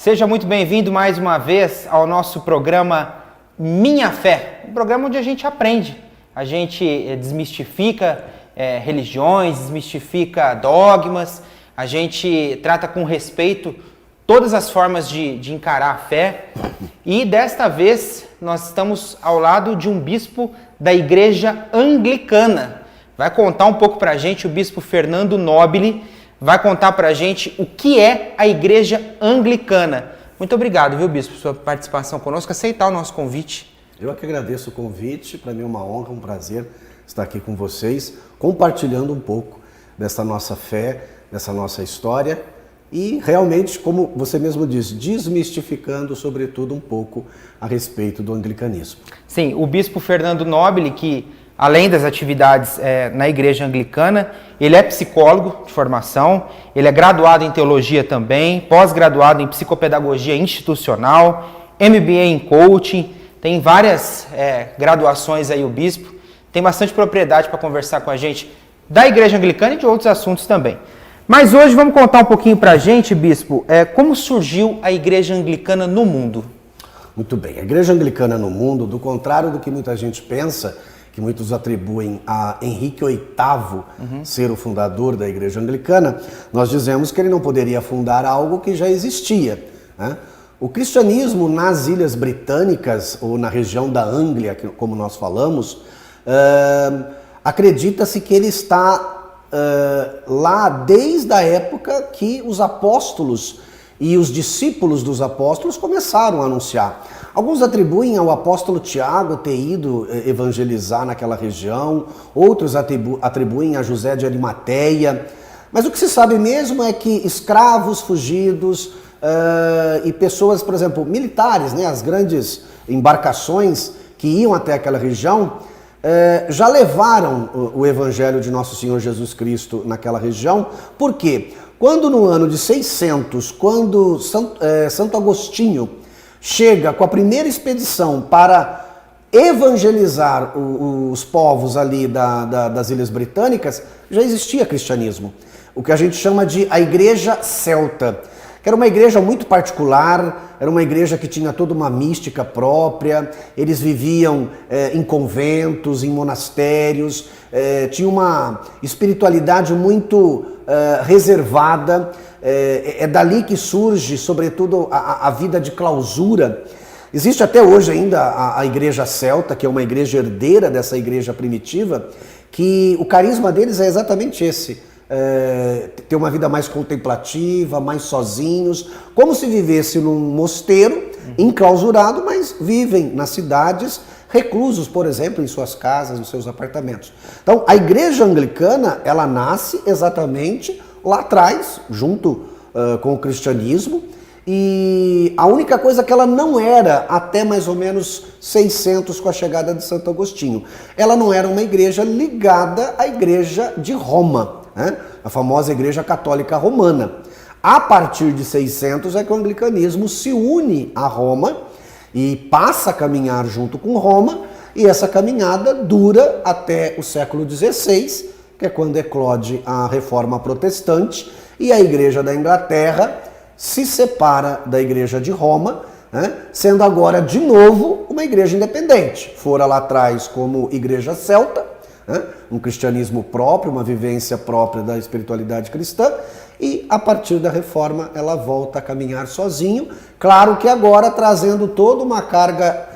Seja muito bem-vindo mais uma vez ao nosso programa Minha Fé, um programa onde a gente aprende, a gente desmistifica religiões, desmistifica dogmas, a gente trata com respeito todas as formas de encarar a fé. E desta vez nós estamos ao lado de um bispo da Igreja Anglicana. Vai contar um pouco pra gente o bispo Fernando Nobile, vai contar pra gente o que é a Igreja Anglicana. Muito obrigado, viu, bispo, por sua participação conosco, aceitar o nosso convite. Eu é que agradeço o convite, para mim é uma honra, um prazer estar aqui com vocês, compartilhando um pouco dessa nossa fé, dessa nossa história e realmente, como você mesmo disse, desmistificando sobretudo um pouco a respeito do anglicanismo. Sim, o bispo Fernando Nobile, que além das atividades na Igreja Anglicana, ele é psicólogo de formação, ele é graduado em teologia também, pós-graduado em psicopedagogia institucional, MBA em coaching, tem várias graduações aí o bispo, tem bastante propriedade para conversar com a gente da Igreja Anglicana e de outros assuntos também. Mas hoje vamos contar um pouquinho para a gente, bispo, como surgiu a Igreja Anglicana no mundo. Muito bem, a Igreja Anglicana no mundo, do contrário do que muita gente pensa, que muitos atribuem a Henrique VIII ser o fundador da Igreja Anglicana, nós dizemos que ele não poderia fundar algo que já existia, né? O cristianismo nas Ilhas Britânicas, ou na região da Anglia, como nós falamos, acredita-se que ele está lá desde a época que os apóstolos e os discípulos dos apóstolos começaram a anunciar. Alguns atribuem ao apóstolo Tiago ter ido evangelizar naquela região, outros atribuem a José de Arimateia, mas o que se sabe mesmo é que escravos fugidos e pessoas, por exemplo, militares, né, as grandes embarcações que iam até aquela região, já levaram o evangelho de Nosso Senhor Jesus Cristo naquela região. Por quê? Quando no ano de 600, quando Santo Agostinho chega com a primeira expedição para evangelizar os povos ali das Ilhas Britânicas, já existia cristianismo. O que a gente chama de a Igreja Celta, que era uma igreja muito particular, era uma igreja que tinha toda uma mística própria, eles viviam em conventos, em monastérios, tinha uma espiritualidade muito reservada. É dali que surge, sobretudo, a vida de clausura. Existe até hoje ainda a Igreja Celta, que é uma igreja herdeira dessa igreja primitiva, que o carisma deles é exatamente esse. Ter uma vida mais contemplativa, mais sozinhos, como se vivesse num mosteiro, enclausurado, mas vivem nas cidades, reclusos, por exemplo, em suas casas, em seus apartamentos. Então, a Igreja Anglicana, ela nasce exatamente lá atrás, junto com o cristianismo, e a única coisa que ela não era até mais ou menos 600 com a chegada de Santo Agostinho, ela não era uma igreja ligada à Igreja de Roma, né? A famosa Igreja Católica Romana. A partir de 600 é que o anglicanismo se une a Roma e passa a caminhar junto com Roma, e essa caminhada dura até o século XVI, que é quando eclode a Reforma Protestante, e a Igreja da Inglaterra se separa da Igreja de Roma, né, sendo agora de novo uma igreja independente. Fora lá atrás como Igreja Celta, né, um cristianismo próprio, uma vivência própria da espiritualidade cristã, e a partir da Reforma ela volta a caminhar sozinho, claro que agora trazendo toda uma carga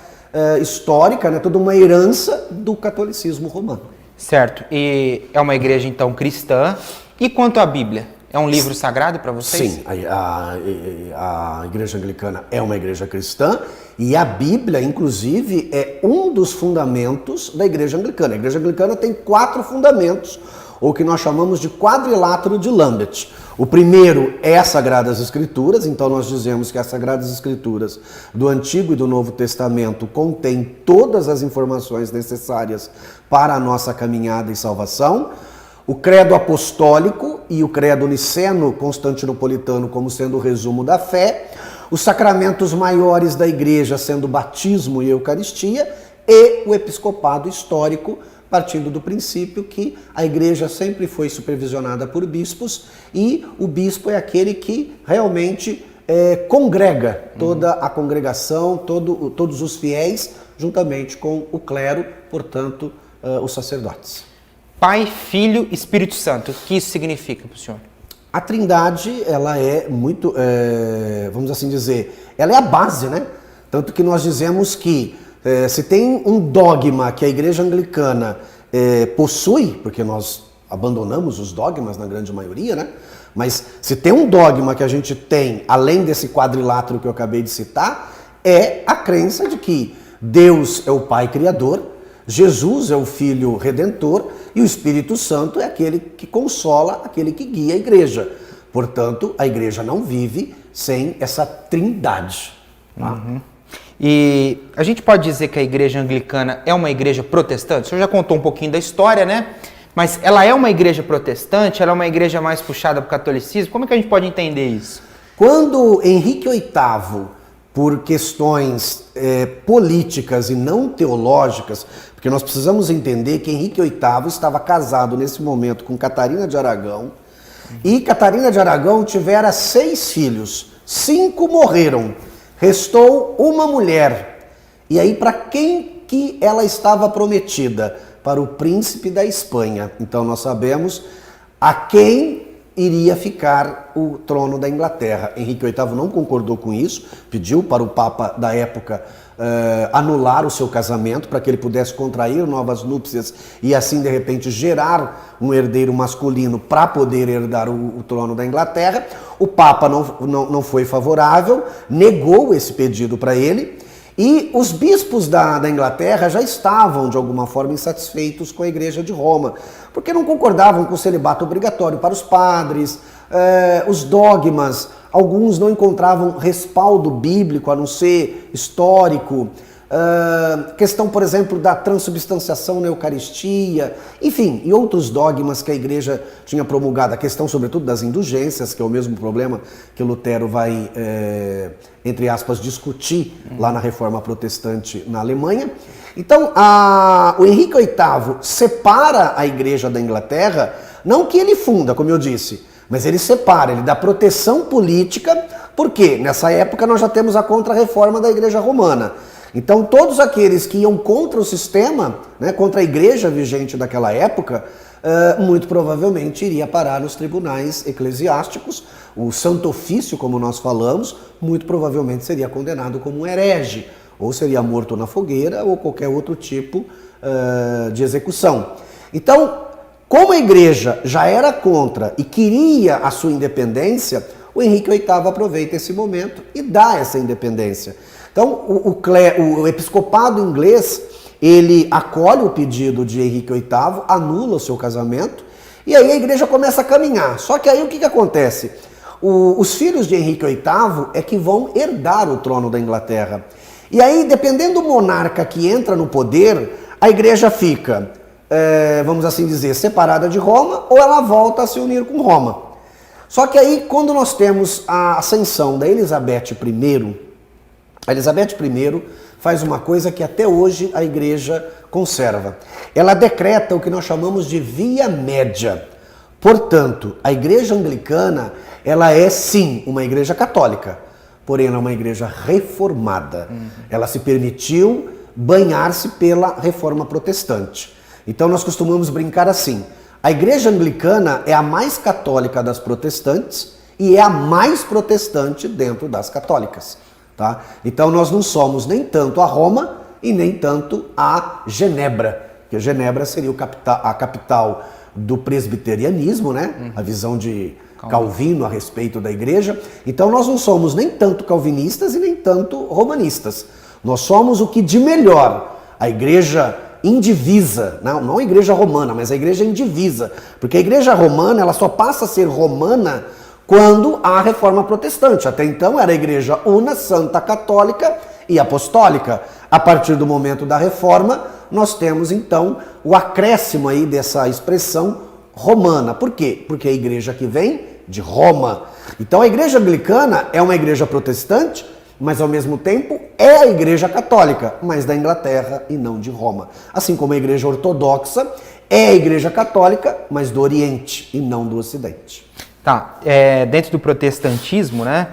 histórica, né, toda uma herança do catolicismo romano. Certo, e é uma igreja então cristã. E quanto à Bíblia? É um livro sagrado para vocês? Sim, a Igreja Anglicana é uma igreja cristã e a Bíblia, inclusive, é um dos fundamentos da Igreja Anglicana. A Igreja Anglicana tem 4 fundamentos, ou que nós chamamos de quadrilátero de Lambeth. O primeiro é as Sagradas Escrituras, então nós dizemos que as Sagradas Escrituras do Antigo e do Novo Testamento contêm todas as informações necessárias para a nossa caminhada e salvação. O credo apostólico e o credo niceno-constantinopolitano como sendo o resumo da fé, os sacramentos maiores da igreja sendo o batismo e a eucaristia, e o episcopado histórico, partindo do princípio que a igreja sempre foi supervisionada por bispos e o bispo é aquele que realmente congrega toda a congregação, todos os fiéis, juntamente com o clero, portanto, os sacerdotes. Pai, Filho, Espírito Santo. O que isso significa para o senhor? A Trindade, ela é muito, vamos assim dizer, ela é a base, né? Tanto que nós dizemos que se tem um dogma que a Igreja Anglicana possui, porque nós abandonamos os dogmas na grande maioria, né? Mas se tem um dogma que a gente tem, além desse quadrilátero que eu acabei de citar, é a crença de que Deus é o Pai Criador, Jesus é o Filho Redentor e o Espírito Santo é aquele que consola, aquele que guia a igreja. Portanto, a igreja não vive sem essa trindade. Tá? Uhum. E a gente pode dizer que a igreja anglicana é uma igreja protestante? O senhor já contou um pouquinho da história, né? Mas ela é uma igreja protestante? Ela é uma igreja mais puxada para o catolicismo? Como é que a gente pode entender isso? Quando Henrique VIII, por questões políticas e não teológicas, porque nós precisamos entender que Henrique VIII estava casado nesse momento com Catarina de Aragão, e Catarina de Aragão tivera 6 filhos, 5 morreram, restou uma mulher. E aí para quem que ela estava prometida? Para o príncipe da Espanha. Então nós sabemos a quem iria ficar o trono da Inglaterra. Henrique VIII não concordou com isso, pediu para o Papa da época anular o seu casamento para que ele pudesse contrair novas núpcias e assim de repente gerar um herdeiro masculino para poder herdar o trono da Inglaterra. O Papa não foi favorável, negou esse pedido para ele. E os bispos da Inglaterra já estavam, de alguma forma, insatisfeitos com a Igreja de Roma, porque não concordavam com o celibato obrigatório para os padres, os dogmas, alguns não encontravam respaldo bíblico, a não ser histórico, questão, por exemplo, da transubstanciação na Eucaristia, enfim, e outros dogmas que a Igreja tinha promulgado, a questão, sobretudo, das indulgências, que é o mesmo problema que Lutero vai, entre aspas, discutir lá na Reforma Protestante na Alemanha. Então, o Henrique VIII separa a Igreja da Inglaterra, não que ele funda, como eu disse, mas ele separa, ele dá proteção política, porque nessa época nós já temos a contra-reforma da Igreja Romana. Então todos aqueles que iam contra o sistema, né, contra a igreja vigente daquela época, muito provavelmente iria parar nos tribunais eclesiásticos. O Santo Ofício, como nós falamos, muito provavelmente seria condenado como um herege, ou seria morto na fogueira, ou qualquer outro tipo de execução. Então, como a igreja já era contra e queria a sua independência, o Henrique VIII aproveita esse momento e dá essa independência. Então, o episcopado inglês, ele acolhe o pedido de Henrique VIII, anula o seu casamento, e aí a igreja começa a caminhar. Só que aí o que acontece? Os filhos de Henrique VIII é que vão herdar o trono da Inglaterra. E aí, dependendo do monarca que entra no poder, a igreja fica, vamos assim dizer, separada de Roma, ou ela volta a se unir com Roma. Só que aí, quando nós temos a ascensão da Elizabeth I, a Elizabeth I faz uma coisa que até hoje a igreja conserva. Ela decreta o que nós chamamos de via média. Portanto, a igreja anglicana, ela é sim uma igreja católica, porém ela é uma igreja reformada. Ela se permitiu banhar-se pela reforma protestante. Então nós costumamos brincar assim, a igreja anglicana é a mais católica das protestantes e é a mais protestante dentro das católicas. Tá? Então nós não somos nem tanto a Roma e nem tanto a Genebra, que Genebra seria a capital do presbiterianismo, né? A visão de Calvino a respeito da igreja. Então nós não somos nem tanto calvinistas e nem tanto romanistas. Nós somos o que de melhor, a igreja indivisa, não a igreja romana, mas a igreja indivisa, porque a igreja romana ela só passa a ser romana quando há a reforma protestante. Até então era a igreja una, santa, católica e apostólica. A partir do momento da reforma, nós temos então o acréscimo aí dessa expressão romana. Por quê? Porque é a igreja que vem de Roma. Então a igreja anglicana é uma igreja protestante, mas ao mesmo tempo é a igreja católica, mas da Inglaterra e não de Roma. Assim como a igreja ortodoxa é a igreja católica, mas do Oriente e não do Ocidente. Tá, dentro do protestantismo, né,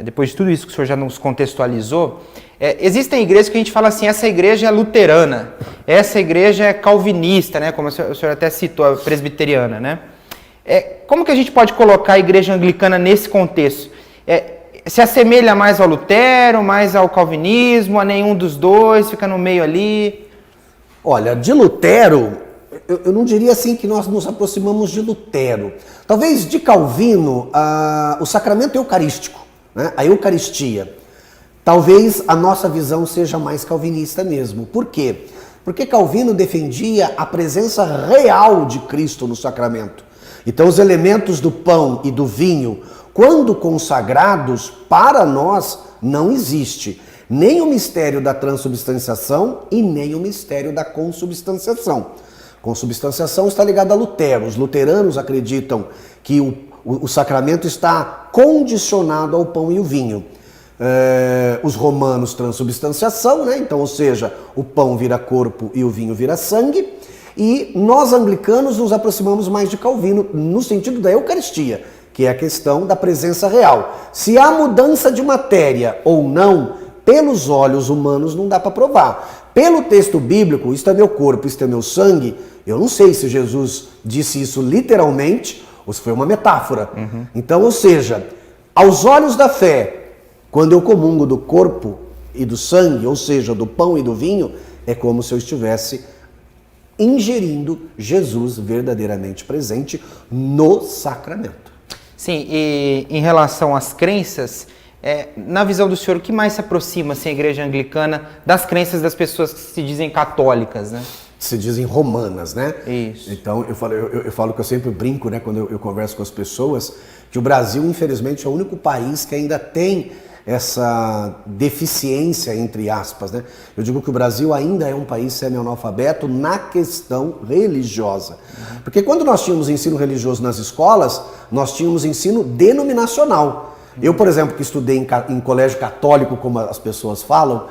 depois de tudo isso que o senhor já nos contextualizou, existem igrejas que a gente fala assim, essa igreja é luterana, essa igreja é calvinista, né? Como o senhor até citou, a presbiteriana, né? Como que a gente pode colocar a igreja anglicana nesse contexto? Se assemelha mais ao Lutero, mais ao calvinismo, a nenhum dos dois, fica no meio ali? Olha, de Lutero, eu não diria assim que nós nos aproximamos de Lutero. Talvez de Calvino, o sacramento eucarístico, né? A Eucaristia. Talvez a nossa visão seja mais calvinista mesmo. Por quê? Porque Calvino defendia a presença real de Cristo no sacramento. Então os elementos do pão e do vinho, quando consagrados, para nós não existe nem o mistério da transubstanciação e nem o mistério da consubstanciação. Consubstanciação está ligada a Lutero. Os luteranos acreditam que o sacramento está condicionado ao pão e o vinho. Os romanos, transubstanciação, né? Então, ou seja, o pão vira corpo e o vinho vira sangue. E nós, anglicanos, nos aproximamos mais de Calvino no sentido da Eucaristia, que é a questão da presença real. Se há mudança de matéria ou não, pelos olhos humanos não dá para provar. Pelo texto bíblico, isto é meu corpo, isto é meu sangue, eu não sei se Jesus disse isso literalmente ou se foi uma metáfora. Então, ou seja, aos olhos da fé, quando eu comungo do corpo e do sangue, ou seja, do pão e do vinho, é como se eu estivesse ingerindo Jesus verdadeiramente presente no sacramento. Sim, e em relação às crenças, na visão do senhor, o que mais se aproxima assim, a igreja anglicana das crenças das pessoas que se dizem católicas, né? Se dizem romanas, né? Isso. Então, eu falo que eu sempre brinco, né, quando eu converso com as pessoas, que o Brasil, infelizmente, é o único país que ainda tem essa deficiência, entre aspas, né? Eu digo que o Brasil ainda é um país semi-analfabeto na questão religiosa. Porque quando nós tínhamos ensino religioso nas escolas, nós tínhamos ensino denominacional. Eu, por exemplo, que estudei em colégio católico, como as pessoas falam,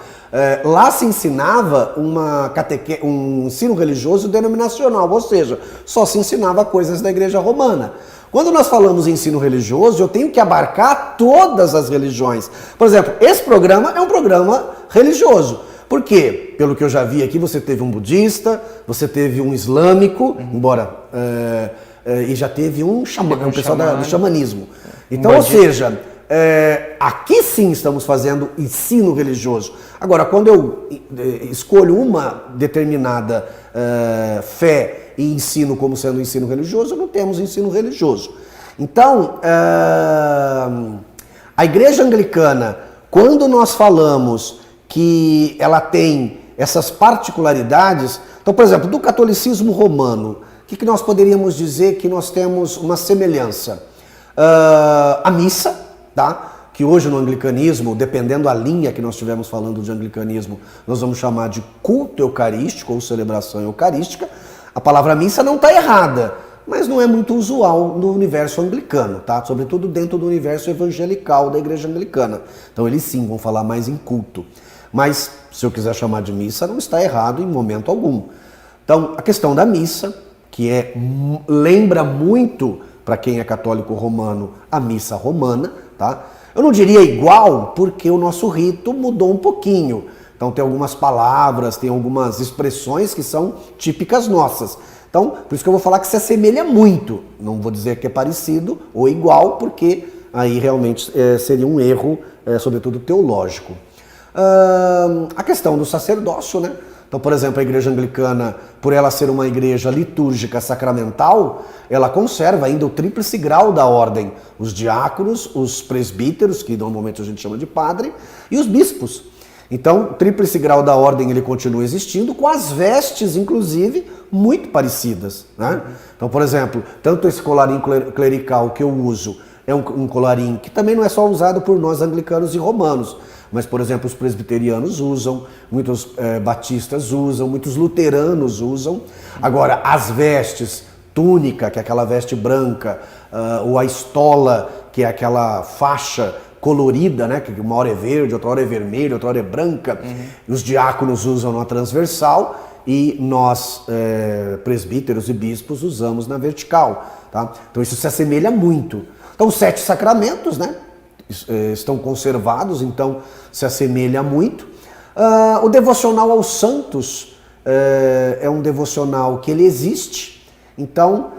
lá se ensinava um ensino religioso denominacional, ou seja, só se ensinava coisas da Igreja Romana. Quando nós falamos em ensino religioso, eu tenho que abarcar todas as religiões. Por exemplo, esse programa é um programa religioso. Por quê? Pelo que eu já vi aqui, você teve um budista, você teve um islâmico, embora... e já teve um pessoal do xamanismo. Então, ou seja, aqui sim estamos fazendo ensino religioso. Agora, quando eu escolho uma determinada fé e ensino como sendo ensino religioso, não temos ensino religioso. Então, a igreja anglicana, quando nós falamos que ela tem essas particularidades, então, por exemplo, do catolicismo romano, o que nós poderíamos dizer que nós temos uma semelhança? A missa, tá? Que hoje no anglicanismo, dependendo da linha que nós estivermos falando de anglicanismo, nós vamos chamar de culto eucarístico ou celebração eucarística. A palavra missa não está errada, mas não é muito usual no universo anglicano, tá? Sobretudo dentro do universo evangelical da igreja anglicana. Então eles sim vão falar mais em culto. Mas se eu quiser chamar de missa, não está errado em momento algum. Então a questão da missa, que lembra muito, para quem é católico romano, a missa romana, tá? Eu não diria igual, porque o nosso rito mudou um pouquinho. Então tem algumas palavras, tem algumas expressões que são típicas nossas. Então, por isso que eu vou falar que se assemelha muito. Não vou dizer que é parecido ou igual, porque aí realmente seria um erro, sobretudo teológico. A questão do sacerdócio, né? Então, por exemplo, a igreja anglicana, por ela ser uma igreja litúrgica sacramental, ela conserva ainda o tríplice grau da ordem. Os diáconos, os presbíteros, que normalmente a gente chama de padre, e os bispos. Então, o tríplice grau da ordem ele continua existindo, com as vestes, inclusive, muito parecidas, né? Então, por exemplo, tanto esse colarinho clerical que eu uso é um colarinho que também não é só usado por nós anglicanos e romanos, mas, por exemplo, os presbiterianos usam, muitos batistas usam, muitos luteranos usam. Agora, as vestes, túnica, que é aquela veste branca, ou a estola, que é aquela faixa colorida, né? Que uma hora é verde, outra hora é vermelha, outra hora é branca. Os diáconos usam na transversal e nós, presbíteros e bispos, usamos na vertical. Tá? Então isso se assemelha muito. Então os 7 sacramentos, né? estão conservados, então se assemelha muito. O devocional aos santos é um devocional que ele existe, então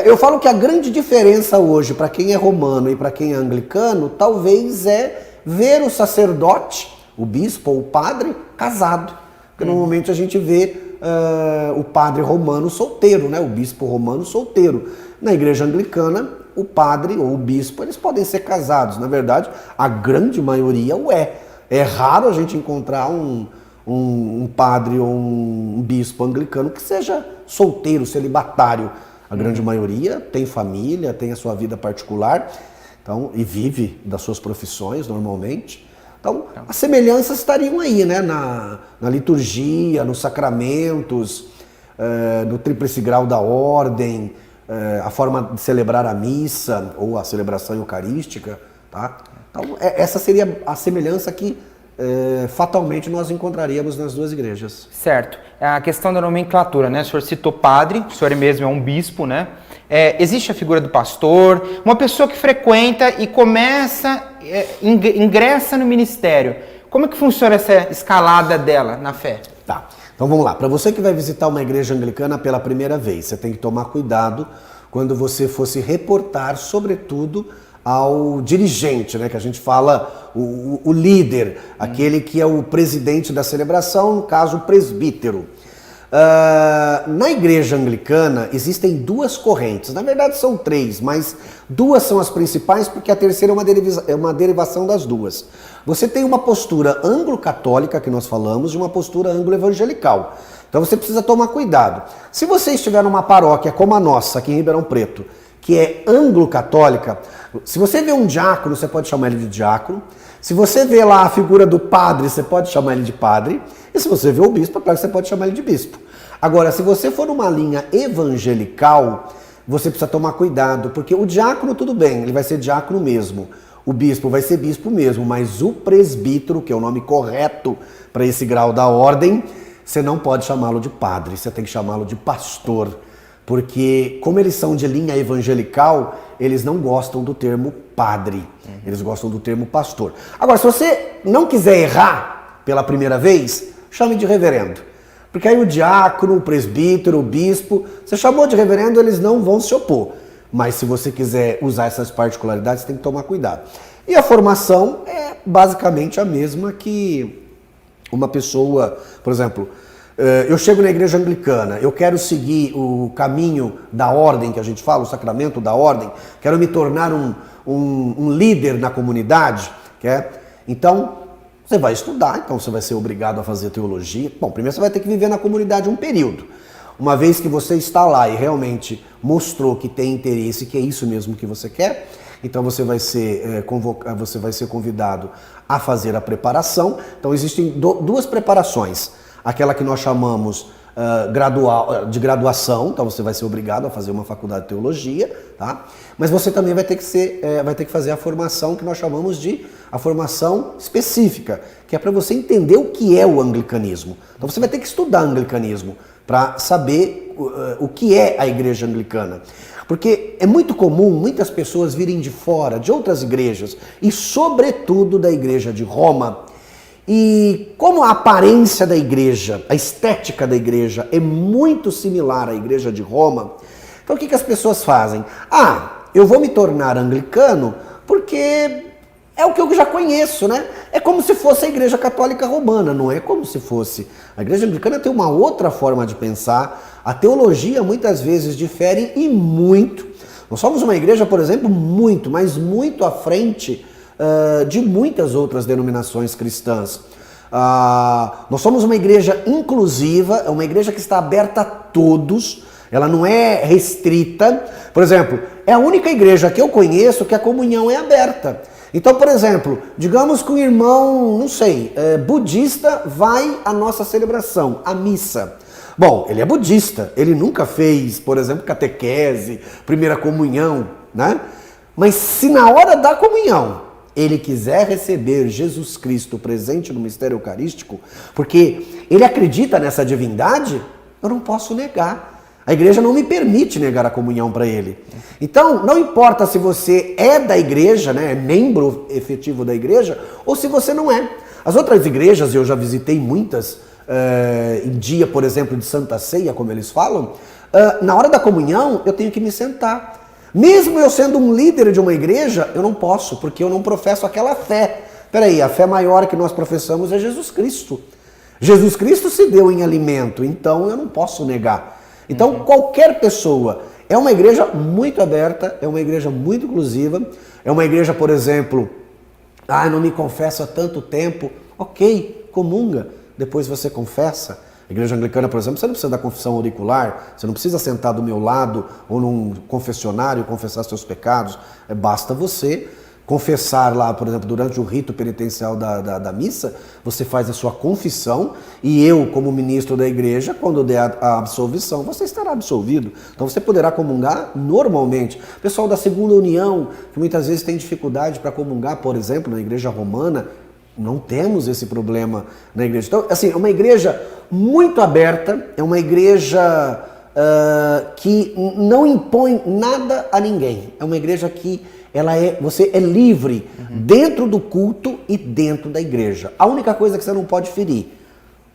eu falo que a grande diferença hoje para quem é romano e para quem é anglicano talvez é ver o sacerdote, o bispo ou o padre casado, porque normalmente a gente vê o padre romano solteiro, né? O bispo romano solteiro. Na igreja anglicana, o padre ou o bispo, eles podem ser casados. Na verdade, a grande maioria o é. É raro a gente encontrar um padre ou um bispo anglicano que seja solteiro, celibatário. A grande maioria tem família, tem a sua vida particular, então, e vive das suas profissões normalmente. Então, as semelhanças estariam aí, né? Na liturgia, nos sacramentos, no tríplice grau da ordem, a forma de celebrar a missa ou a celebração eucarística, tá? Então, essa seria a semelhança que fatalmente nós encontraríamos nas duas igrejas. Certo. A questão da nomenclatura, né? O senhor citou padre, o senhor mesmo é um bispo, né? Existe a figura do pastor, uma pessoa que frequenta e ingressa no ministério. Como é que funciona essa escalada dela na fé? Tá. Então vamos lá. Para você que vai visitar uma igreja anglicana pela primeira vez, você tem que tomar cuidado quando você for se reportar, sobretudo, ao dirigente, né, que a gente fala, o líder, aquele que é o presidente da celebração, no caso o presbítero. Na igreja anglicana existem duas correntes, na verdade são três, mas duas são as principais porque a terceira é uma derivação das duas. Você tem uma postura anglo-católica, que nós falamos, e uma postura anglo-evangelical. Então você precisa tomar cuidado. Se você estiver numa paróquia como a nossa, aqui em Ribeirão Preto, que é anglo-católica, se você vê um diácono, você pode chamar ele de diácono. Se você vê lá a figura do padre, você pode chamar ele de padre. E se você vê o bispo, é claro que você pode chamar ele de bispo. Agora, se você for numa linha evangelical, você precisa tomar cuidado, porque o diácono, tudo bem, ele vai ser diácono mesmo. O bispo vai ser bispo mesmo, mas o presbítero, que é o nome correto para esse grau da ordem, você não pode chamá-lo de padre, você tem que chamá-lo de pastor. Porque, como eles são de linha evangelical, eles não gostam do termo padre, eles gostam do termo pastor. Agora, se você não quiser errar pela primeira vez, chame de reverendo. Porque aí o diácono, o presbítero, o bispo, você chamou de reverendo, eles não vão se opor. Mas se você quiser usar essas particularidades, tem que tomar cuidado. E a formação é basicamente a mesma que uma pessoa, por exemplo, eu chego na igreja anglicana, eu quero seguir o caminho da ordem que a gente fala, o sacramento da ordem, quero me tornar um líder na comunidade, então você vai estudar, então você vai ser obrigado a fazer teologia. Bom, primeiro você vai ter que viver na comunidade um período. Uma vez que você está lá e realmente mostrou que tem interesse, que é isso mesmo que você quer, então você vai ser convidado a fazer a preparação. Então existem duas preparações. Aquela que nós chamamos de graduação, então você vai ser obrigado a fazer uma faculdade de teologia, tá? Mas você também vai ter que fazer a formação que nós chamamos de a formação específica, que é para você entender o que é o anglicanismo. Então você vai ter que estudar anglicanismo para saber o que é a igreja anglicana. Porque é muito comum muitas pessoas virem de fora, de outras igrejas, e sobretudo da igreja de Roma. E como a aparência da igreja, a estética da igreja é muito similar à igreja de Roma, então o que as pessoas fazem? Eu vou me tornar anglicano porque é o que eu já conheço, né? É como se fosse a igreja católica romana, não é como se fosse. A igreja anglicana tem uma outra forma de pensar, a teologia muitas vezes difere e muito. Nós somos uma igreja, por exemplo, mas muito à frente de muitas outras denominações cristãs. Nós somos uma igreja inclusiva, é uma igreja que está aberta a todos, ela não é restrita. Por exemplo, é a única igreja que eu conheço que a comunhão é aberta. Então, por exemplo, digamos que um irmão, não sei, budista vai à nossa celebração, à missa. Bom, ele é budista, ele nunca fez, por exemplo, catequese, primeira comunhão, né? Mas se na hora da comunhão ele quiser receber Jesus Cristo presente no mistério eucarístico, porque ele acredita nessa divindade, eu não posso negar. A igreja não me permite negar a comunhão para ele. Então, não importa se você é da igreja, né, é membro efetivo da igreja, ou se você não é. As outras igrejas, eu já visitei muitas, em dia, por exemplo, de Santa Ceia, como eles falam, na hora da comunhão eu tenho que me sentar. Mesmo eu sendo um líder de uma igreja, eu não posso, porque eu não professo aquela fé. Peraí, a fé maior que nós professamos é Jesus Cristo. Jesus Cristo se deu em alimento, então eu não posso negar. Então, qualquer pessoa, é uma igreja muito aberta, é uma igreja muito inclusiva, é uma igreja, por exemplo, eu não me confesso há tanto tempo, ok, comunga, depois você confessa. A igreja anglicana, por exemplo, você não precisa da confissão auricular, você não precisa sentar do meu lado ou num confessionário e confessar seus pecados, basta você confessar lá, por exemplo, durante o rito penitencial da missa, você faz a sua confissão e eu, como ministro da igreja, quando der a absolvição, você estará absolvido. Então você poderá comungar normalmente. O pessoal da Segunda União, que muitas vezes tem dificuldade para comungar, por exemplo, na igreja romana, não temos esse problema na igreja. Então, assim, é uma igreja muito aberta, é uma igreja que não impõe nada a ninguém. É uma igreja que você é livre dentro do culto e dentro da igreja. A única coisa que você não pode ferir,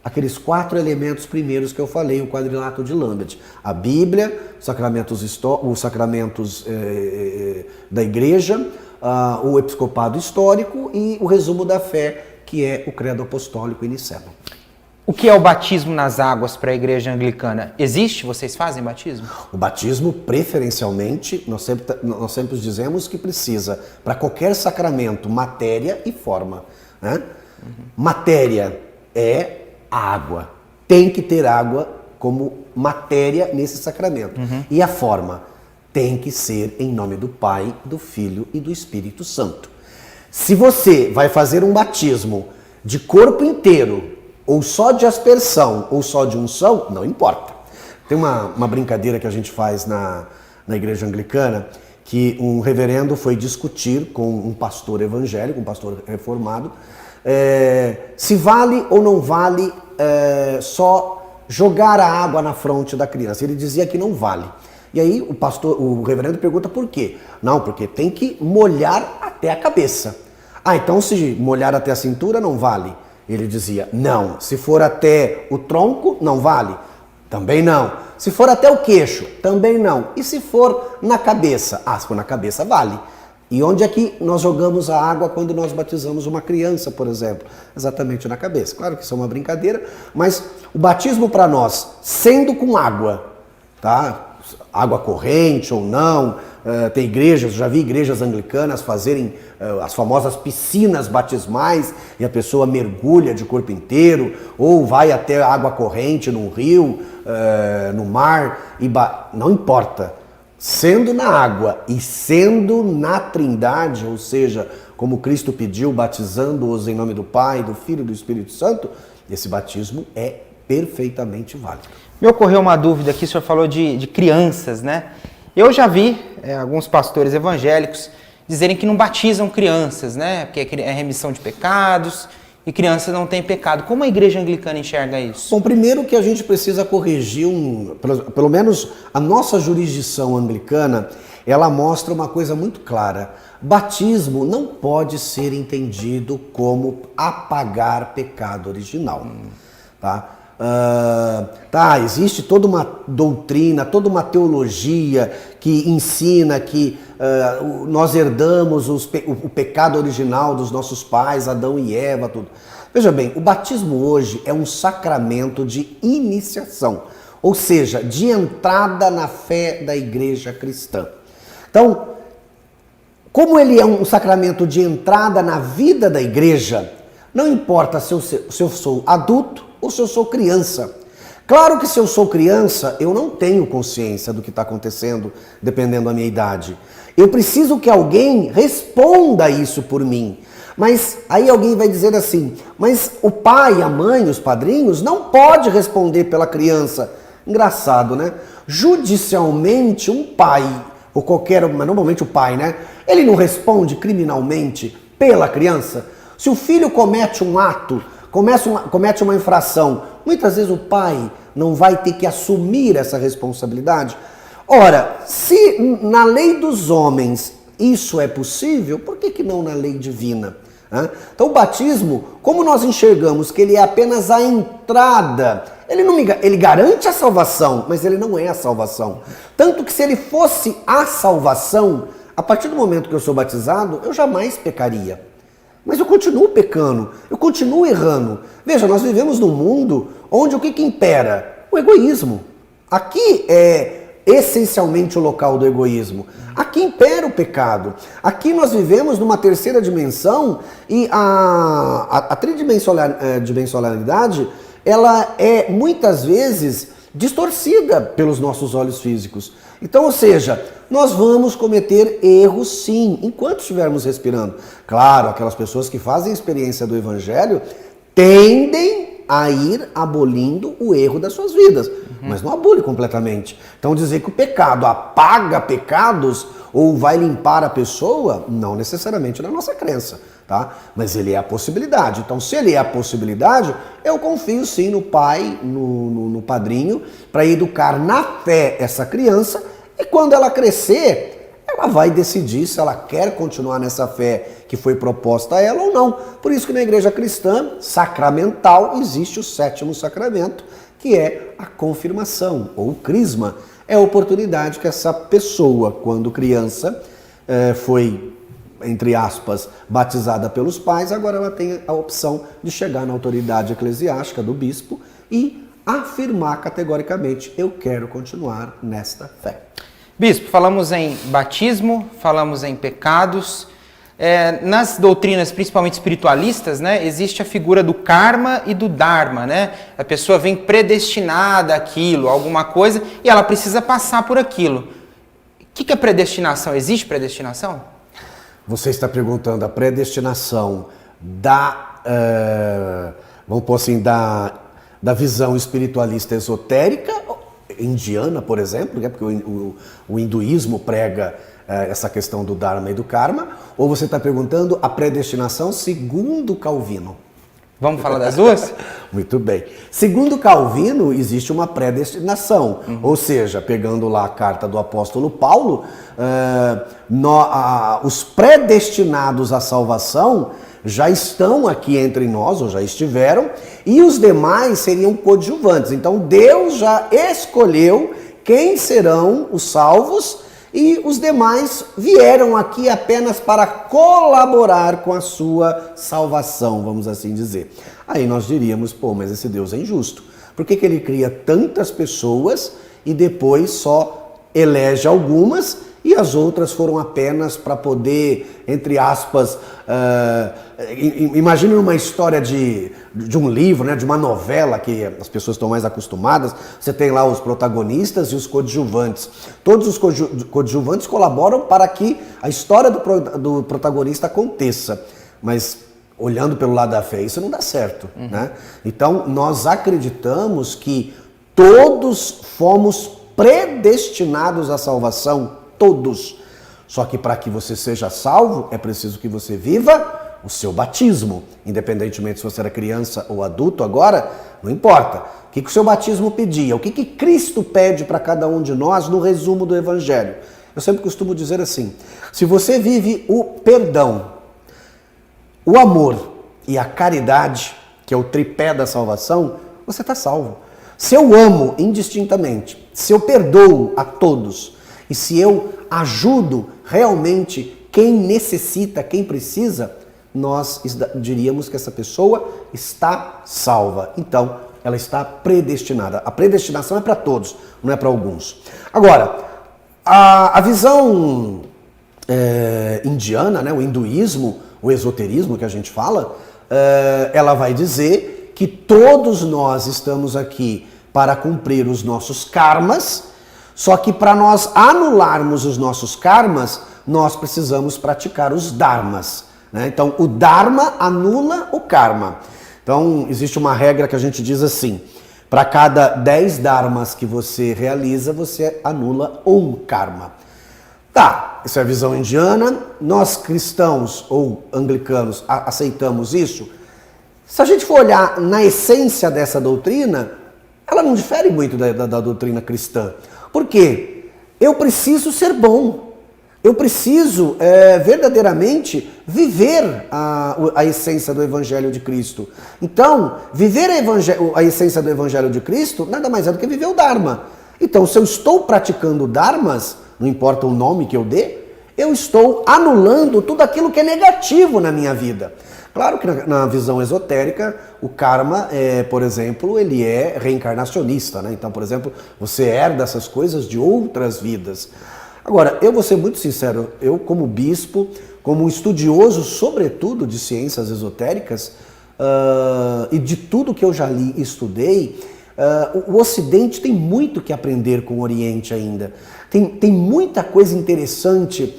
aqueles 4 elementos primeiros que eu falei, o quadrilátero de Lambert. A Bíblia, os sacramentos da igreja, o episcopado histórico e o resumo da fé, que é o credo apostólico e niceno. O que é o batismo nas águas para a igreja anglicana? Existe? Vocês fazem batismo? O batismo, preferencialmente, nós sempre dizemos que precisa, para qualquer sacramento, matéria e forma. Né? Matéria é a água. Tem que ter água como matéria nesse sacramento. E a forma tem que ser em nome do Pai, do Filho e do Espírito Santo. Se você vai fazer um batismo de corpo inteiro, ou só de aspersão, ou só de unção, não importa. Tem uma brincadeira que a gente faz na igreja anglicana, que um reverendo foi discutir com um pastor evangélico, um pastor reformado, se vale ou não vale só jogar a água na fronte da criança. Ele dizia que não vale. E aí o reverendo pergunta por quê? Não, porque tem que molhar até a cabeça. Então se molhar até a cintura não vale. Ele dizia, não. Se for até o tronco, não vale. Também não. Se for até o queixo, também não. E se for na cabeça? Se for na cabeça, vale. E onde é que nós jogamos a água quando nós batizamos uma criança, por exemplo? Exatamente na cabeça. Claro que isso é uma brincadeira, mas o batismo para nós, sendo com água, tá? Água corrente ou não, tem igrejas, já vi igrejas anglicanas fazerem as famosas piscinas batismais e a pessoa mergulha de corpo inteiro, ou vai até água corrente num rio, no mar, não importa. Sendo na água e sendo na Trindade, ou seja, como Cristo pediu, batizando-os em nome do Pai, do Filho e do Espírito Santo, esse batismo é perfeitamente válido. Me ocorreu uma dúvida aqui, o senhor falou de crianças, né? Eu já vi alguns pastores evangélicos dizerem que não batizam crianças, né? Porque é remissão de pecados e crianças não têm pecado. Como a igreja anglicana enxerga isso? Bom, primeiro que a gente precisa corrigir, pelo menos a nossa jurisdição anglicana, ela mostra uma coisa muito clara. Batismo não pode ser entendido como apagar pecado original, tá? Existe toda uma doutrina, toda uma teologia que ensina que nós herdamos o pecado original dos nossos pais, Adão e Eva, tudo. Veja bem, o batismo hoje é um sacramento de iniciação, ou seja, de entrada na fé da igreja cristã. Então, como ele é um sacramento de entrada na vida da igreja, não importa se eu sou adulto ou se eu sou criança. Claro que se eu sou criança, eu não tenho consciência do que está acontecendo, dependendo da minha idade. Eu preciso que alguém responda isso por mim. Mas aí alguém vai dizer assim, mas o pai, a mãe, os padrinhos, não pode responder pela criança. Engraçado, né? Judicialmente, um pai, ou mas normalmente o pai, né? Ele não responde criminalmente pela criança. Se o filho comete um ato, comete uma infração muitas vezes o pai não vai ter que assumir essa responsabilidade. Ora, se na lei dos homens isso é possível, por que não na lei divina? Então o batismo, como nós enxergamos que ele é apenas a entrada, ele garante a salvação, mas ele não é a salvação. Tanto que se ele fosse a salvação, a partir do momento que eu sou batizado, eu jamais pecaria. Mas eu continuo pecando, eu continuo errando. Veja, nós vivemos num mundo onde o que impera? O egoísmo. Aqui é essencialmente o local do egoísmo. Aqui impera o pecado. Aqui nós vivemos numa terceira dimensão e a tridimensionalidade, ela é muitas vezes distorcida pelos nossos olhos físicos. Então, ou seja, nós vamos cometer erros sim, enquanto estivermos respirando. Claro, aquelas pessoas que fazem a experiência do Evangelho tendem a ir abolindo o erro das suas vidas, mas não abole completamente. Então dizer que o pecado apaga pecados ou vai limpar a pessoa, não necessariamente na nossa crença, tá? Mas ele é a possibilidade. Então se ele é a possibilidade, eu confio sim no pai, no padrinho, para educar na fé essa criança, e quando ela crescer, ela vai decidir se ela quer continuar nessa fé que foi proposta a ela ou não. Por isso que na igreja cristã sacramental existe o 7º sacramento, que é a confirmação, ou o crisma. É a oportunidade que essa pessoa, quando criança, foi, entre aspas, batizada pelos pais, agora ela tem a opção de chegar na autoridade eclesiástica do bispo e afirmar categoricamente: eu quero continuar nesta fé. Bispo, falamos em batismo, falamos em pecados. Nas doutrinas, principalmente espiritualistas, né, existe a figura do karma e do dharma, né? A pessoa vem predestinada àquilo, a alguma coisa, e ela precisa passar por aquilo. O que é predestinação? Existe predestinação? Você está perguntando a predestinação vamos pôr assim, da visão espiritualista esotérica, indiana, por exemplo, né? Porque o hinduísmo prega essa questão do Dharma e do Karma, ou você está perguntando a predestinação segundo Calvino? Vamos falar das duas? Muito bem. Segundo Calvino, existe uma predestinação, ou seja, pegando lá a carta do apóstolo Paulo, os predestinados à salvação já estão aqui entre nós, ou já estiveram, e os demais seriam coadjuvantes. Então Deus já escolheu quem serão os salvos, e os demais vieram aqui apenas para colaborar com a sua salvação, vamos assim dizer. Aí nós diríamos, pô, mas esse Deus é injusto. Por que ele cria tantas pessoas e depois só elege algumas e as outras foram apenas para poder, entre aspas, imagina uma história de um livro, né, de uma novela que as pessoas estão mais acostumadas, você tem lá os protagonistas e os coadjuvantes. Todos os coadjuvantes colaboram para que a história do protagonista aconteça, mas olhando pelo lado da fé, isso não dá certo, né? Então nós acreditamos que todos fomos predestinados à salvação, todos. Só que para que você seja salvo, é preciso que você viva o seu batismo. Independentemente se você era criança ou adulto agora, não importa. O que o seu batismo pedia? O que Cristo pede para cada um de nós no resumo do Evangelho? Eu sempre costumo dizer assim: se você vive o perdão, o amor e a caridade, que é o tripé da salvação, você está salvo. Se eu amo indistintamente, se eu perdoo a todos, e se eu ajudo realmente quem necessita, quem precisa, nós diríamos que essa pessoa está salva. Então, ela está predestinada. A predestinação é para todos, não é para alguns. Agora, a visão indiana, né, o hinduísmo, o esoterismo que a gente fala, ela vai dizer que todos nós estamos aqui para cumprir os nossos karmas. Só que para nós anularmos os nossos karmas, nós precisamos praticar os dharmas, né? Então, o dharma anula o karma. Então, existe uma regra que a gente diz assim: para cada 10 dharmas que você realiza, você anula um karma. Tá, isso é a visão indiana. Nós cristãos ou anglicanos aceitamos isso? Se a gente for olhar na essência dessa doutrina, ela não difere muito da doutrina cristã. Por quê? Eu preciso ser bom. Eu preciso verdadeiramente viver a essência do Evangelho de Cristo. Então, viver a essência do Evangelho de Cristo nada mais é do que viver o Dharma. Então, se eu estou praticando Dharmas, não importa o nome que eu dê, eu estou anulando tudo aquilo que é negativo na minha vida. Claro que na visão esotérica, o karma, por exemplo, ele é reencarnacionista, né? Então, por exemplo, você herda essas coisas de outras vidas. Agora, eu vou ser muito sincero, eu como bispo, como um estudioso, sobretudo, de ciências esotéricas, e de tudo que eu já li e estudei, o Ocidente tem muito que aprender com o Oriente ainda. Tem muita coisa interessante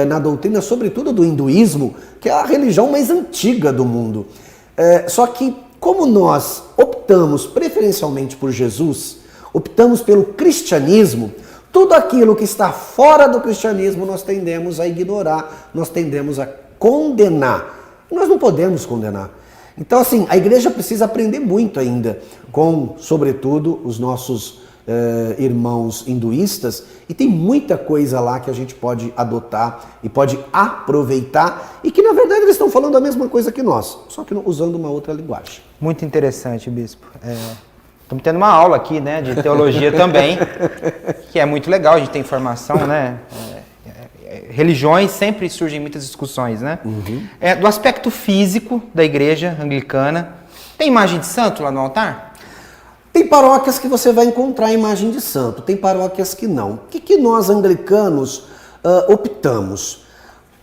na doutrina, sobretudo do hinduísmo, que é a religião mais antiga do mundo. Só que, como nós optamos preferencialmente por Jesus, optamos pelo cristianismo, tudo aquilo que está fora do cristianismo nós tendemos a ignorar, nós tendemos a condenar. Nós não podemos condenar. Então, assim, a igreja precisa aprender muito ainda com, sobretudo, os nossos irmãos hinduístas, e tem muita coisa lá que a gente pode adotar e pode aproveitar, e que, na verdade, eles estão falando a mesma coisa que nós, só que usando uma outra linguagem. Muito interessante, bispo. Estamos tendo uma aula aqui, né, de teologia também, que é muito legal, a gente tem informação, né? Religiões sempre surgem muitas discussões, né? Uhum. Do aspecto físico da igreja anglicana, tem imagem de santo lá no altar? Tem paróquias que você vai encontrar a imagem de santo, tem paróquias que não. O que nós anglicanos optamos?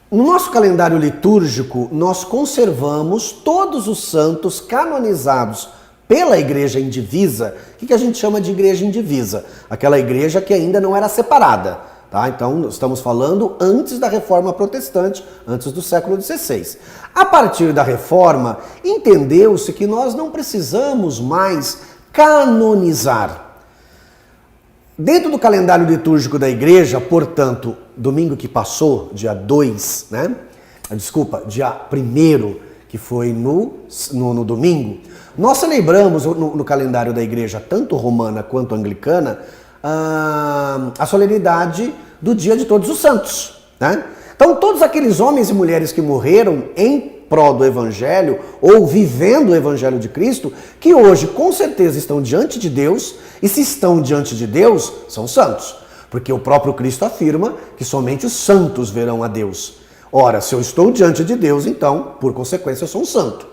No nosso calendário litúrgico, nós conservamos todos os santos canonizados pela igreja indivisa. O que a gente chama de igreja indivisa? Aquela igreja que ainda não era separada. Tá? Então, estamos falando antes da Reforma Protestante, antes do século XVI. A partir da Reforma, entendeu-se que nós não precisamos mais canonizar. Dentro do calendário litúrgico da igreja, portanto, domingo que passou, dia 2, né? Dia 1º, que foi no domingo, nós celebramos no calendário da igreja, tanto romana quanto anglicana, a solenidade do Dia de Todos os Santos, né? Então, todos aqueles homens e mulheres que morreram em prol do Evangelho, ou vivendo o Evangelho de Cristo, que hoje com certeza estão diante de Deus, e se estão diante de Deus, são santos. Porque o próprio Cristo afirma que somente os santos verão a Deus. Ora, se eu estou diante de Deus, então, por consequência, eu sou um santo.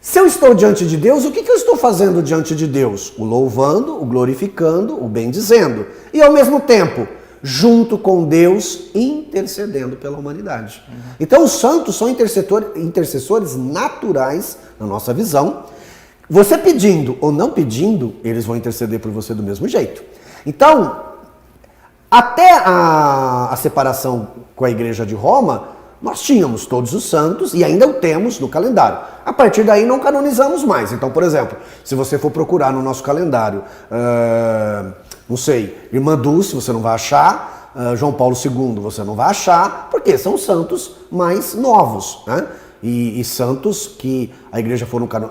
Se eu estou diante de Deus, o que eu estou fazendo diante de Deus? O louvando, o glorificando, o bendizendo. E ao mesmo tempo, junto com Deus, intercedendo pela humanidade. Uhum. Então os santos são intercessores naturais, na nossa visão. Você pedindo ou não pedindo, eles vão interceder por você do mesmo jeito. Então, até a separação com a Igreja de Roma, nós tínhamos todos os santos e ainda o temos no calendário. A partir daí não canonizamos mais. Então, por exemplo, se você for procurar no nosso calendário, não sei, Irmã Dulce, você não vai achar, João Paulo II, você não vai achar, porque são santos mais novos, né? E santos que a igreja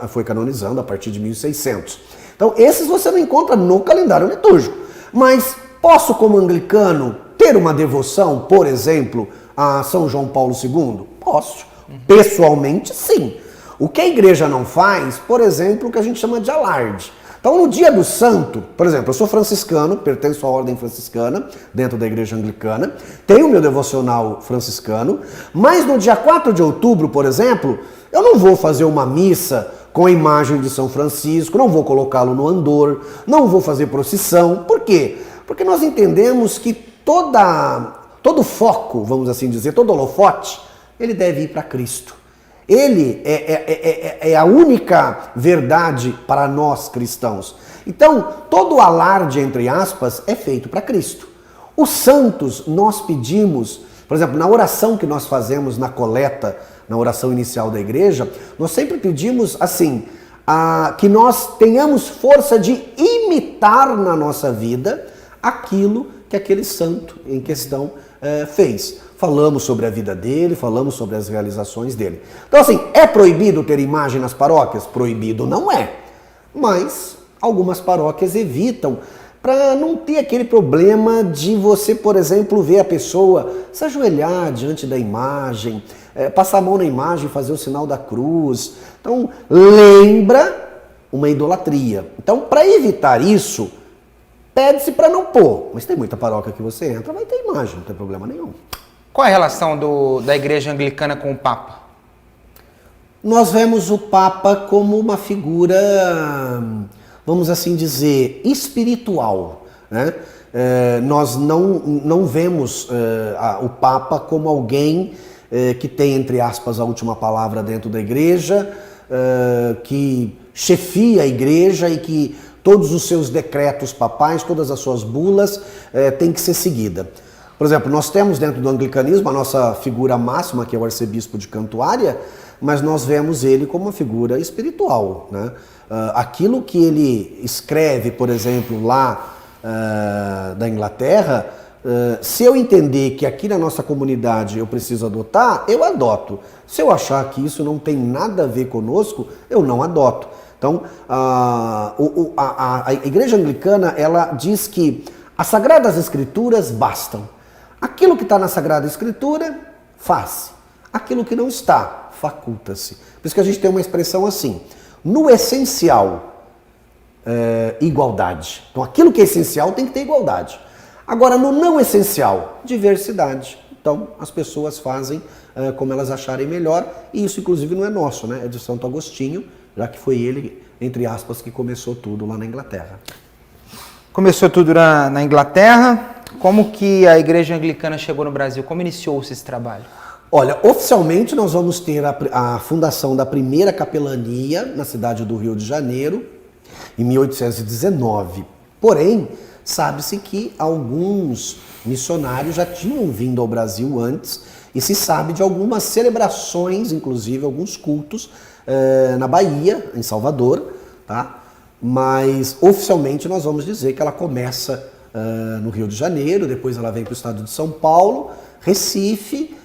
foi canonizando a partir de 1600. Então, esses você não encontra no calendário litúrgico. Mas posso, como anglicano, ter uma devoção, por exemplo, a São João Paulo II? Posso. Pessoalmente, sim. O que a igreja não faz, por exemplo, o que a gente chama de alarde. Então, no dia do santo, por exemplo, eu sou franciscano, pertenço à ordem franciscana, dentro da igreja anglicana, tenho meu devocional franciscano, mas no dia 4 de outubro, por exemplo, eu não vou fazer uma missa com a imagem de São Francisco, não vou colocá-lo no andor, não vou fazer procissão. Por quê? Porque nós entendemos que todo foco, vamos assim dizer, todo holofote, ele deve ir para Cristo. Ele é a única verdade para nós cristãos. Então, todo o alarde, entre aspas, é feito para Cristo. Os santos, nós pedimos, por exemplo, na oração que nós fazemos na coleta, na oração inicial da igreja, nós sempre pedimos assim, que nós tenhamos força de imitar na nossa vida aquilo que aquele santo em questão fez. Falamos sobre a vida dele, falamos sobre as realizações dele. Então assim, é proibido ter imagem nas paróquias? Proibido não é, mas algumas paróquias evitam para não ter aquele problema de você, por exemplo, ver a pessoa se ajoelhar diante da imagem, passar a mão na imagem, fazer o sinal da cruz. Então, lembra uma idolatria. Então, para evitar isso, pede-se para não pôr. Mas tem muita paróquia que você entra, vai ter imagem, não tem problema nenhum. Qual é a relação da Igreja Anglicana com o Papa? Nós vemos o Papa como uma figura, vamos assim dizer, espiritual, né? Nós não vemos o Papa como alguém que tem, entre aspas, a última palavra dentro da igreja, que chefia a igreja e que todos os seus decretos papais, todas as suas bulas têm que ser seguidas. Por exemplo, nós temos dentro do anglicanismo a nossa figura máxima, que é o arcebispo de Cantuária, mas nós vemos ele como uma figura espiritual, né? Aquilo que ele escreve, por exemplo, lá da Inglaterra, se eu entender que aqui na nossa comunidade eu preciso adotar, eu adoto. Se eu achar que isso não tem nada a ver conosco, eu não adoto. Então, a Igreja Anglicana, ela diz que as Sagradas Escrituras bastam. Aquilo que está na Sagrada Escritura, faz. Aquilo que não está, faculta-se. Por isso que a gente tem uma expressão assim, no essencial, igualdade. Então aquilo que é essencial tem que ter igualdade. Agora no não essencial, diversidade. Então as pessoas fazem como elas acharem melhor, e isso inclusive não é nosso, né? É de Santo Agostinho, já que foi ele, entre aspas, que começou tudo lá na Inglaterra. Começou tudo na Inglaterra. Como que a Igreja Anglicana chegou no Brasil? Como iniciou-se esse trabalho? Olha, oficialmente nós vamos ter a fundação da primeira capelania na cidade do Rio de Janeiro, em 1819. Porém, sabe-se que alguns missionários já tinham vindo ao Brasil antes e se sabe de algumas celebrações, inclusive alguns cultos na Bahia, em Salvador, tá? Mas oficialmente nós vamos dizer que ela começa no Rio de Janeiro, depois ela vem para o estado de São Paulo, Recife,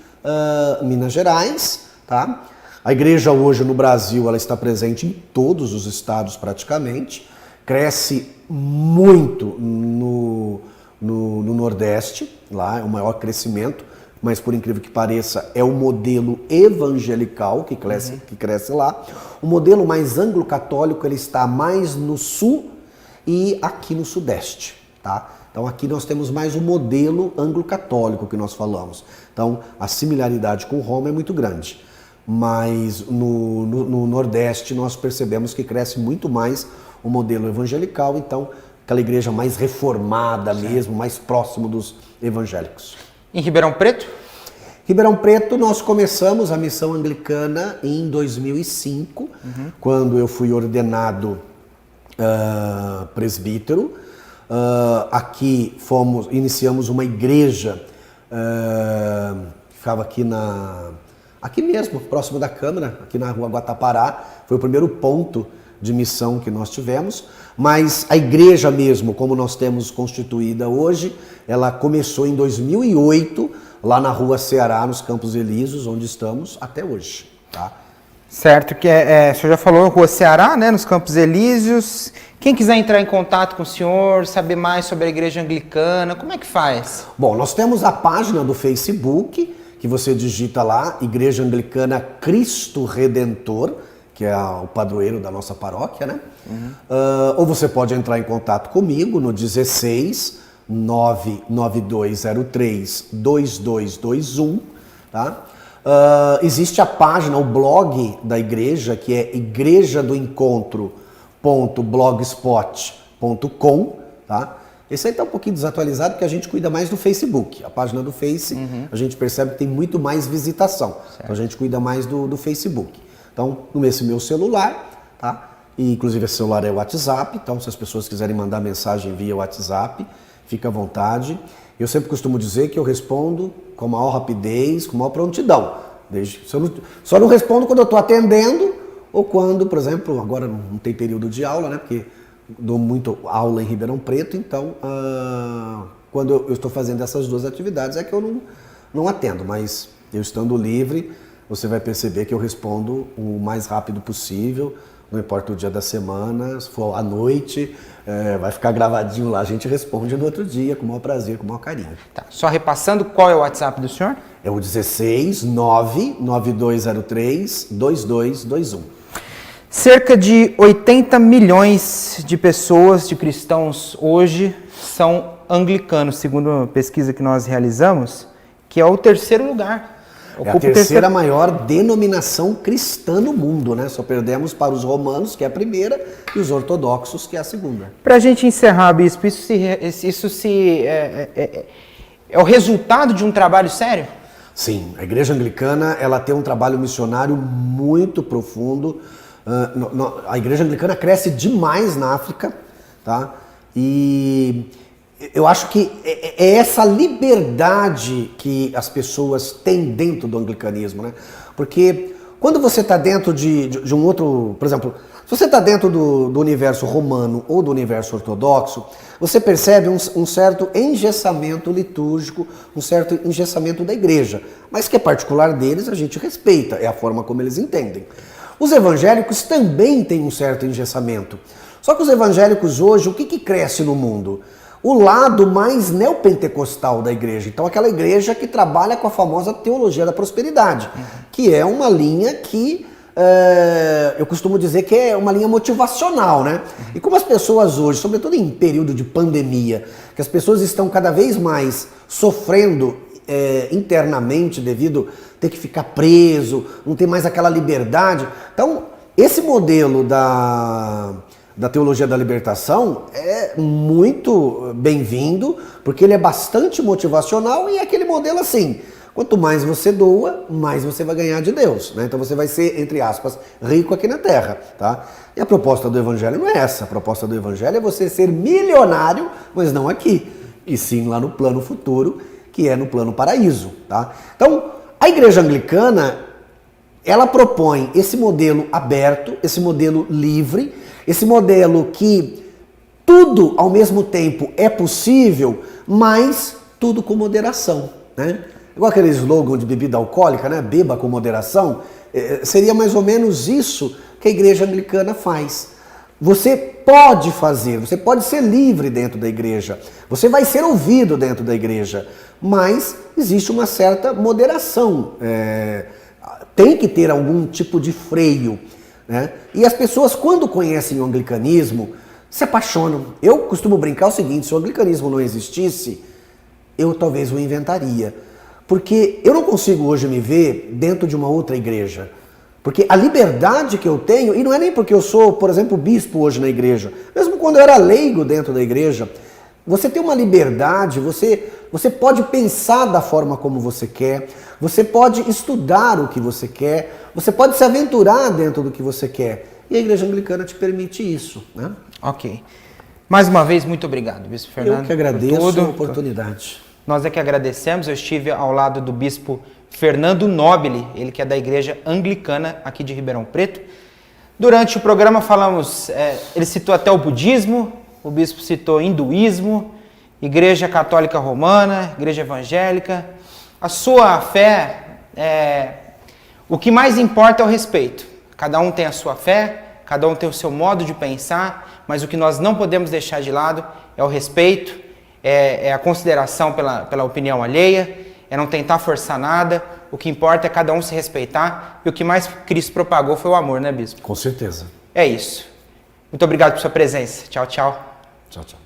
Minas Gerais, tá? A igreja hoje no Brasil ela está presente em todos os estados praticamente, cresce muito no Nordeste, lá é o maior crescimento, mas por incrível que pareça é o modelo evangelical que cresce lá. O modelo mais anglo-católico ele está mais no sul e aqui no sudeste, tá? Então aqui nós temos mais o modelo anglo-católico que nós falamos. Então a similaridade com Roma é muito grande. Mas no Nordeste nós percebemos que cresce muito mais o modelo evangelical, então aquela igreja mais reformada mesmo, mais próximo dos evangélicos. Em Ribeirão Preto? Ribeirão Preto nós começamos a missão anglicana em 2005, quando eu fui ordenado presbítero. Aqui iniciamos uma igreja que ficava aqui mesmo, próximo da Câmara, aqui na rua Guatapará. Foi o primeiro ponto de missão que nós tivemos, mas a igreja mesmo, como nós temos constituída hoje, ela começou em 2008, lá na rua Ceará, nos Campos Elíseos, onde estamos até hoje, tá? Certo, que o senhor já falou, rua Ceará, né, nos Campos Elíseos. Quem quiser entrar em contato com o senhor, saber mais sobre a Igreja Anglicana, como é que faz? Bom, nós temos a página do Facebook, que você digita lá, Igreja Anglicana Cristo Redentor, que é o padroeiro da nossa paróquia, né? Ou você pode entrar em contato comigo no 16 99203 2221, tá? Existe a página, o blog da igreja, que é igrejadoencontro.blogspot.com, tá? Esse aí está um pouquinho desatualizado porque a gente cuida mais do Facebook. A página do Face, a gente percebe que tem muito mais visitação. Então a gente cuida mais do Facebook. Então, nesse meu celular, tá? E, inclusive esse celular é o WhatsApp, então se as pessoas quiserem mandar mensagem via WhatsApp, fica à vontade. Eu sempre costumo dizer que eu respondo com a maior rapidez, com a maior prontidão. Só não respondo quando eu estou atendendo ou quando, por exemplo, agora não tem período de aula, né? Porque dou muito aula em Ribeirão Preto, então quando eu estou fazendo essas duas atividades é que eu não atendo, mas eu estando livre, você vai perceber que eu respondo o mais rápido possível, não importa o dia da semana, se for à noite, vai ficar gravadinho lá, a gente responde no outro dia, com o maior prazer, com o maior carinho. Tá, só repassando, qual é o WhatsApp do senhor? É o 16 99203 2221. Cerca de 80 milhões de pessoas, de cristãos hoje, são anglicanos, segundo uma pesquisa que nós realizamos, que é o terceiro lugar. É a terceira maior denominação cristã no mundo, né? Só perdemos para os romanos, que é a primeira, e os ortodoxos, que é a segunda. Para a gente encerrar, bispo, isso é o resultado de um trabalho sério? Sim, a igreja anglicana ela tem um trabalho missionário muito profundo. A igreja anglicana cresce demais na África, tá? E eu acho que é essa liberdade que as pessoas têm dentro do anglicanismo, né? Porque quando você está dentro de um outro, por exemplo, se você está dentro do universo romano ou do universo ortodoxo, você percebe um certo engessamento litúrgico, um certo engessamento da igreja, mas que é particular deles, a gente respeita, é a forma como eles entendem. Os evangélicos também têm um certo engessamento. Só que os evangélicos hoje, o que cresce no mundo? O lado mais neopentecostal da igreja. Então, aquela igreja que trabalha com a famosa teologia da prosperidade, que é uma linha que eu costumo dizer que é uma linha motivacional, né? E como as pessoas hoje, sobretudo em período de pandemia, que as pessoas estão cada vez mais sofrendo internamente devido a ter que ficar preso, não ter mais aquela liberdade. Então, esse modelo da teologia da libertação é muito bem-vindo, porque ele é bastante motivacional e é aquele modelo assim, quanto mais você doa, mais você vai ganhar de Deus, né? Então você vai ser, entre aspas, rico aqui na terra, tá? E a proposta do evangelho não é essa, a proposta do evangelho é você ser milionário, mas não aqui, e sim lá no plano futuro, que é no plano paraíso, tá? Então, a igreja anglicana, ela propõe esse modelo aberto, esse modelo livre, esse modelo que tudo ao mesmo tempo é possível, mas tudo com moderação, né? Igual aquele slogan de bebida alcoólica, né? Beba com moderação. Seria mais ou menos isso que a igreja anglicana faz. Você pode fazer, você pode ser livre dentro da igreja, você vai ser ouvido dentro da igreja, mas existe uma certa moderação. Tem que ter algum tipo de freio, né? E as pessoas, quando conhecem o anglicanismo, se apaixonam. Eu costumo brincar o seguinte: se o anglicanismo não existisse, eu talvez o inventaria. Porque eu não consigo hoje me ver dentro de uma outra igreja. Porque a liberdade que eu tenho, e não é nem porque eu sou, por exemplo, bispo hoje na igreja, mesmo quando eu era leigo dentro da igreja, você tem uma liberdade, você pode pensar da forma como você quer, você pode estudar o que você quer, você pode se aventurar dentro do que você quer. E a igreja anglicana te permite isso, né? Ok. Mais uma vez, muito obrigado, bispo Fernando. Eu que agradeço a oportunidade. Nós é que agradecemos. Eu estive ao lado do bispo Fernando Nobile, ele que é da igreja anglicana aqui de Ribeirão Preto. Durante o programa falamos, ele citou até o budismo, o bispo citou hinduísmo, igreja católica romana, igreja evangélica. A sua fé, o que mais importa é o respeito. Cada um tem a sua fé, cada um tem o seu modo de pensar, mas o que nós não podemos deixar de lado é o respeito, é a consideração pela opinião alheia, é não tentar forçar nada. O que importa é cada um se respeitar, e o que mais Cristo propagou foi o amor, né, bispo? Com certeza. É isso. Muito obrigado por sua presença. Tchau, tchau. Tchau, tchau.